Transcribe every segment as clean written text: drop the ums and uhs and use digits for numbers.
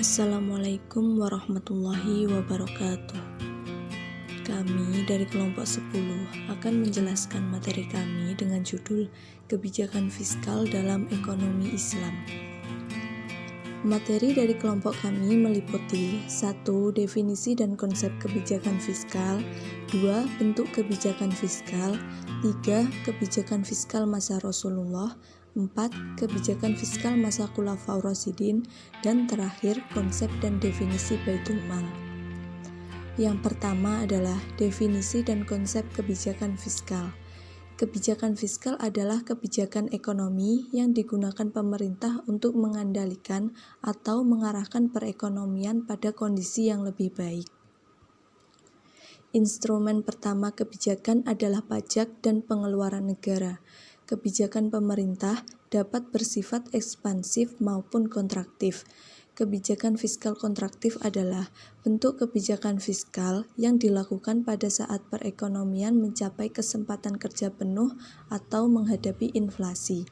Assalamualaikum warahmatullahi wabarakatuh. Kami dari kelompok 10 akan menjelaskan materi kami dengan judul Kebijakan Fiskal dalam Ekonomi Islam. Materi dari kelompok kami meliputi 1. Definisi dan konsep kebijakan fiskal, 2. Bentuk kebijakan fiskal, 3. Kebijakan fiskal masa Rasulullah, 4. Kebijakan fiskal masa Khulafaur Rasyidin, dan terakhir konsep dan definisi Baitul Mal. Yang pertama adalah definisi dan konsep kebijakan fiskal. Kebijakan fiskal adalah kebijakan ekonomi yang digunakan pemerintah untuk mengendalikan atau mengarahkan perekonomian pada kondisi yang lebih baik. Instrumen pertama kebijakan adalah pajak dan pengeluaran negara. Kebijakan pemerintah dapat bersifat ekspansif maupun kontraktif. Kebijakan fiskal kontraktif adalah bentuk kebijakan fiskal yang dilakukan pada saat perekonomian mencapai kesempatan kerja penuh atau menghadapi inflasi.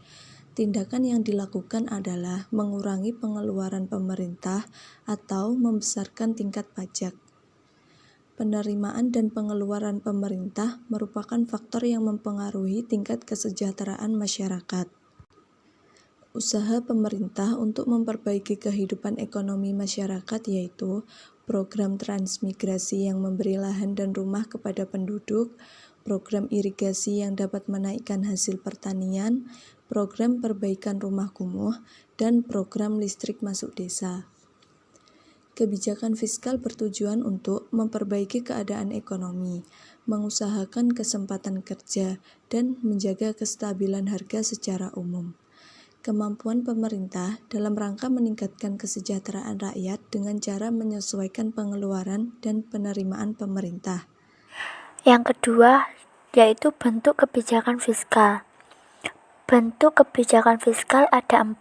Tindakan yang dilakukan adalah mengurangi pengeluaran pemerintah atau membesarkan tingkat pajak. Penerimaan dan pengeluaran pemerintah merupakan faktor yang mempengaruhi tingkat kesejahteraan masyarakat. Usaha pemerintah untuk memperbaiki kehidupan ekonomi masyarakat yaitu program transmigrasi yang memberi lahan dan rumah kepada penduduk, program irigasi yang dapat menaikkan hasil pertanian, program perbaikan rumah kumuh, dan program listrik masuk desa. Kebijakan fiskal bertujuan untuk memperbaiki keadaan ekonomi, mengusahakan kesempatan kerja, dan menjaga kestabilan harga secara umum. Kemampuan pemerintah dalam rangka meningkatkan kesejahteraan rakyat dengan cara menyesuaikan pengeluaran dan penerimaan pemerintah. Yang kedua, yaitu bentuk kebijakan fiskal. Bentuk kebijakan fiskal ada 4,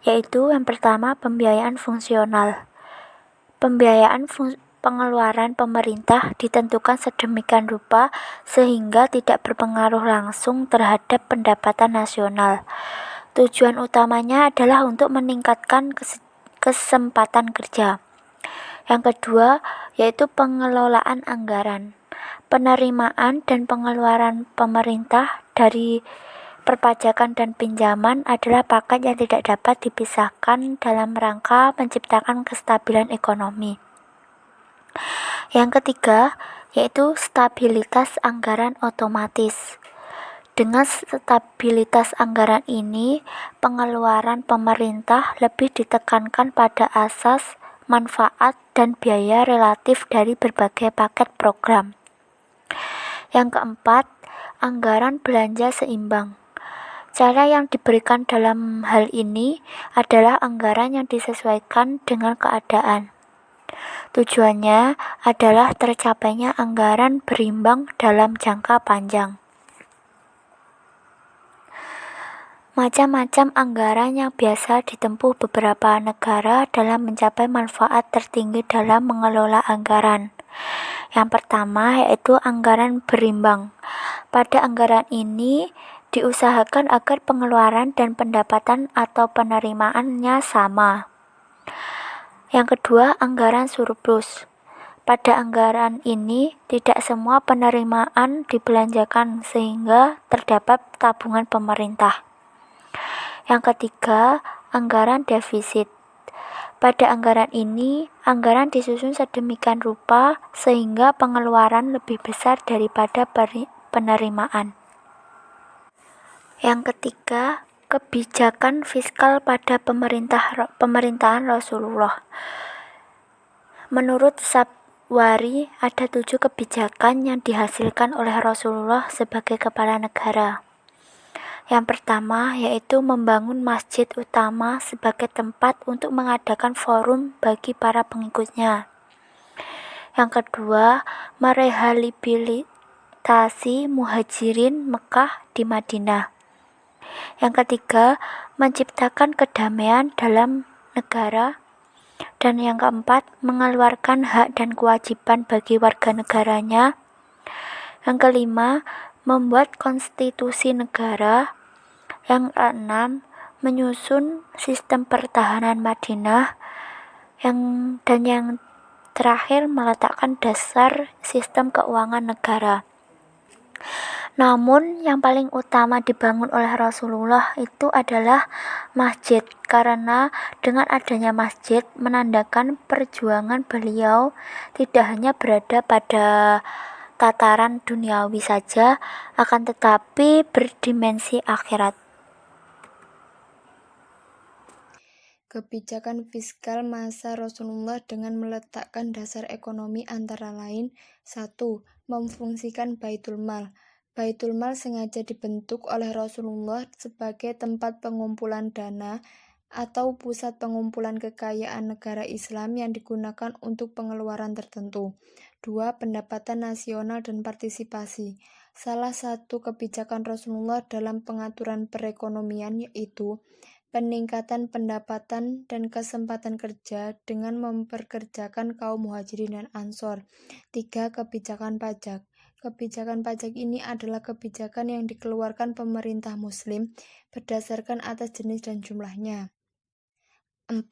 yaitu yang pertama pembiayaan fungsional. Pembiayaan pengeluaran pemerintah ditentukan sedemikian rupa sehingga tidak berpengaruh langsung terhadap pendapatan nasional. Tujuan utamanya adalah untuk meningkatkan kesempatan kerja. Yang kedua, yaitu pengelolaan anggaran. Penerimaan dan pengeluaran pemerintah dari perpajakan dan pinjaman adalah paket yang tidak dapat dipisahkan dalam rangka menciptakan kestabilan ekonomi. Yang ketiga, yaitu stabilitas anggaran otomatis. Dengan stabilitas anggaran ini, pengeluaran pemerintah lebih ditekankan pada asas, manfaat, dan biaya relatif dari berbagai paket program. Yang keempat, anggaran belanja seimbang. Cara yang diberikan dalam hal ini adalah anggaran yang disesuaikan dengan keadaan. Tujuannya adalah tercapainya anggaran berimbang dalam jangka panjang. Macam-macam anggaran yang biasa ditempuh beberapa negara dalam mencapai manfaat tertinggi dalam mengelola anggaran. Yang pertama yaitu anggaran berimbang. Pada anggaran ini diusahakan agar pengeluaran dan pendapatan atau penerimaannya sama. Yang kedua, anggaran surplus. Pada anggaran ini tidak semua penerimaan dibelanjakan sehingga terdapat tabungan pemerintah. Yang ketiga, anggaran defisit. Pada anggaran ini, anggaran disusun sedemikian rupa sehingga pengeluaran lebih besar daripada penerimaan. Yang ketiga, kebijakan fiskal pada pemerintahan Rasulullah. Menurut Sabwari, ada 7 kebijakan yang dihasilkan oleh Rasulullah sebagai kepala negara. Yang pertama yaitu membangun masjid utama sebagai tempat untuk mengadakan forum bagi para pengikutnya. Yang kedua, merehabilitasi muhajirin Mekah di Madinah. Yang ketiga, menciptakan kedamaian dalam negara. Dan yang keempat, mengeluarkan hak dan kewajiban bagi warga negaranya. Yang kelima, membuat konstitusi negara. Yang keenam, menyusun sistem pertahanan Madinah. yang terakhir meletakkan dasar sistem keuangan negara. Namun yang paling utama dibangun oleh Rasulullah itu adalah masjid, karena dengan adanya masjid menandakan perjuangan beliau tidak hanya berada pada tataran duniawi saja, akan tetapi berdimensi akhirat. Kebijakan fiskal masa Rasulullah dengan meletakkan dasar ekonomi antara lain: 1. Memfungsikan Baitul Mal. Baitul Mal sengaja dibentuk oleh Rasulullah sebagai tempat pengumpulan dana atau pusat pengumpulan kekayaan negara Islam yang digunakan untuk pengeluaran tertentu. 2. Pendapatan nasional dan partisipasi. Salah satu kebijakan Rasulullah dalam pengaturan perekonomian yaitu peningkatan pendapatan dan kesempatan kerja dengan memperkerjakan kaum muhajirin dan ansor. 3. Kebijakan pajak. Kebijakan pajak ini adalah kebijakan yang dikeluarkan pemerintah muslim berdasarkan atas jenis dan jumlahnya. 4.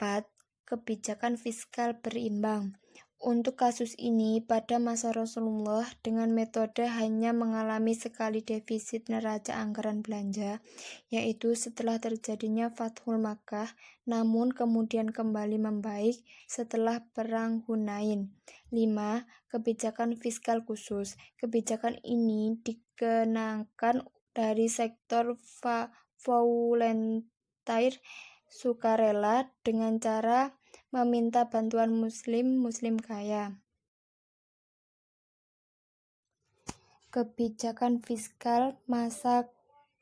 Kebijakan fiskal berimbang. Untuk kasus ini, pada masa Rasulullah, dengan metode hanya mengalami sekali defisit neraca anggaran belanja, yaitu setelah terjadinya Fathul Makkah, namun kemudian kembali membaik setelah Perang Hunain. 5. Kebijakan fiskal khusus. Kebijakan ini dikenakan dari sektor volunteer sukarela dengan cara meminta bantuan muslim kaya. Kebijakan fiskal masa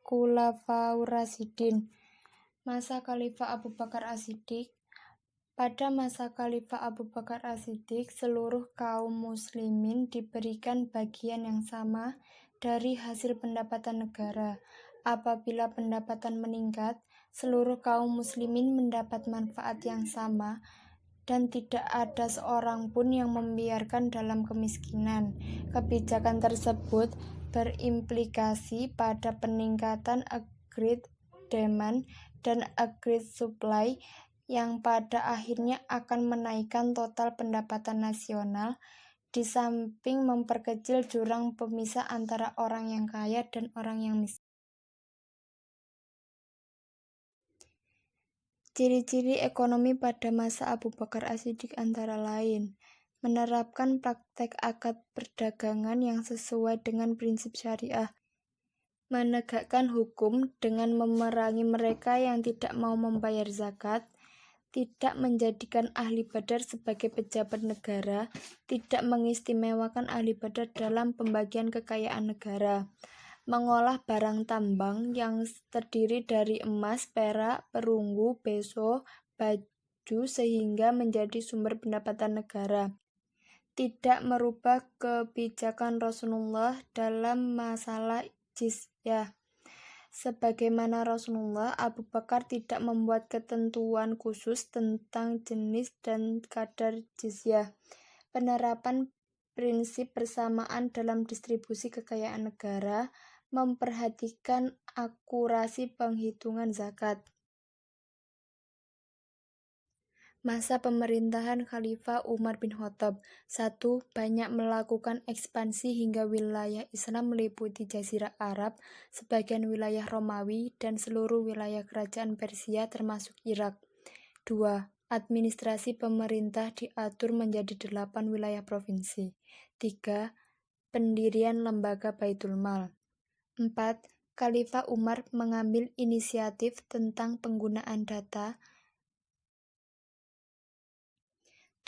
Khulafaur Rasyidin. Masa Khalifah Abu Bakar As-Siddiq. Pada masa Khalifah Abu Bakar As-Siddiq, seluruh kaum muslimin diberikan bagian yang sama dari hasil pendapatan negara. Apabila pendapatan meningkat, seluruh kaum muslimin mendapat manfaat yang sama dan tidak ada seorang pun yang membiarkan dalam kemiskinan. Kebijakan tersebut berimplikasi pada peningkatan agregat demand dan agregat supply yang pada akhirnya akan menaikkan total pendapatan nasional, di samping memperkecil jurang pemisah antara orang yang kaya dan orang yang miskin. Ciri-ciri ekonomi pada masa Abu Bakar As-Siddiq antara lain: menerapkan praktek akad perdagangan yang sesuai dengan prinsip syariah, menegakkan hukum dengan memerangi mereka yang tidak mau membayar zakat, tidak menjadikan ahli badar sebagai pejabat negara, tidak mengistimewakan ahli badar dalam pembagian kekayaan negara, mengolah barang tambang yang terdiri dari emas, perak, perunggu, beso, baju sehingga menjadi sumber pendapatan negara, tidak merubah kebijakan Rasulullah dalam masalah jizyah. Sebagaimana Rasulullah, Abu Bakar tidak membuat ketentuan khusus tentang jenis dan kadar jizyah. Penerapan prinsip persamaan dalam distribusi kekayaan negara, memperhatikan akurasi penghitungan zakat. Masa pemerintahan Khalifah Umar bin Khattab. 1. Banyak melakukan ekspansi hingga wilayah Islam meliputi Jazirah Arab, sebagian wilayah Romawi, dan seluruh wilayah kerajaan Persia termasuk Irak. 2. Administrasi pemerintah diatur menjadi 8 wilayah provinsi. 3. Pendirian lembaga Baitul Mal. 4. Khalifah Umar mengambil inisiatif tentang penggunaan data.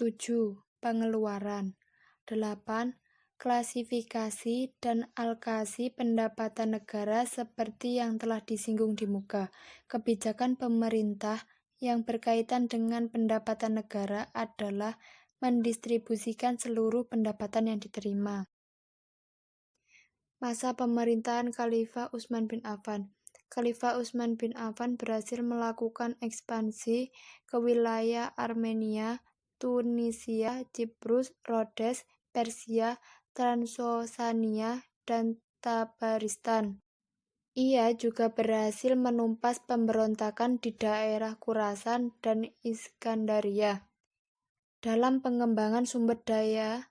7. Pengeluaran. 8. Klasifikasi dan alokasi pendapatan negara seperti yang telah disinggung di muka. Kebijakan pemerintah yang berkaitan dengan pendapatan negara adalah mendistribusikan seluruh pendapatan yang diterima. Masa pemerintahan Khalifah Utsman bin Affan. Khalifah Utsman bin Affan berhasil melakukan ekspansi ke wilayah Armenia, Tunisia, Cyprus, Rhodes, Persia, Transyoksania, dan Tabaristan. Ia juga berhasil menumpas pemberontakan di daerah Khurasan dan Iskandaria. dalam pengembangan sumber daya,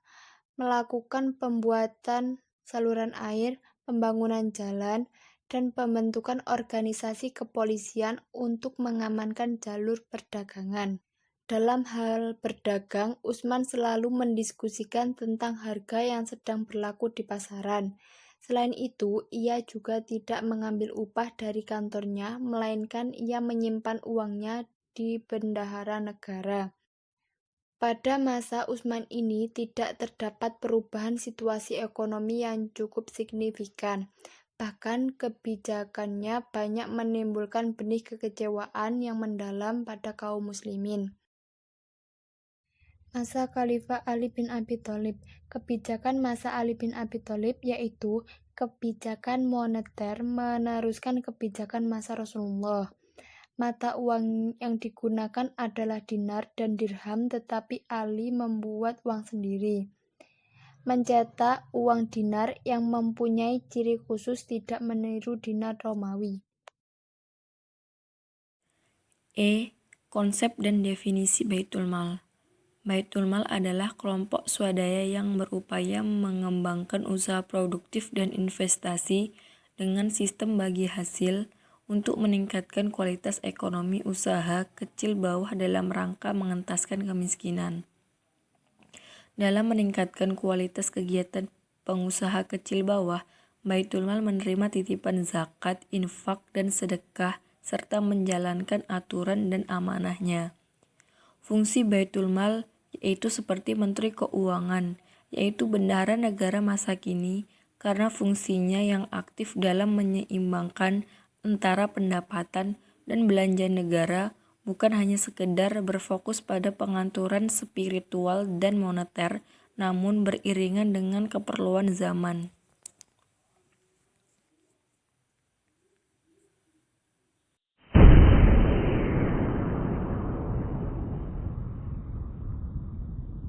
melakukan pembuatan saluran air, pembangunan jalan, dan pembentukan organisasi kepolisian untuk mengamankan jalur perdagangan. Dalam hal berdagang, Usman selalu mendiskusikan tentang harga yang sedang berlaku di pasaran. Selain itu, ia juga tidak mengambil upah dari kantornya, melainkan ia menyimpan uangnya di bendahara negara. Pada masa Usman ini tidak terdapat perubahan situasi ekonomi yang cukup signifikan. Bahkan kebijakannya banyak menimbulkan benih kekecewaan yang mendalam pada kaum muslimin. Masa Khalifah Ali bin Abi Thalib. Kebijakan masa Ali bin Abi Thalib yaitu kebijakan moneter meneruskan kebijakan masa Rasulullah. Mata uang yang digunakan adalah dinar dan dirham, tetapi Ali membuat uang sendiri. Mencetak uang dinar yang mempunyai ciri khusus tidak meniru dinar Romawi. Konsep dan definisi Baitul Mal. Baitul Mal adalah kelompok swadaya yang berupaya mengembangkan usaha produktif dan investasi dengan sistem bagi hasil untuk meningkatkan kualitas ekonomi usaha kecil bawah dalam rangka mengentaskan kemiskinan. Dalam meningkatkan kualitas kegiatan pengusaha kecil bawah, Baitul Mal menerima titipan zakat, infak, dan sedekah, serta menjalankan aturan dan amanahnya. Fungsi Baitul Mal yaitu seperti Menteri Keuangan, yaitu bendahara negara masa kini, karena fungsinya yang aktif dalam menyeimbangkan antara pendapatan dan belanja negara, bukan hanya sekedar berfokus pada pengaturan spiritual dan moneter, namun beriringan dengan keperluan zaman.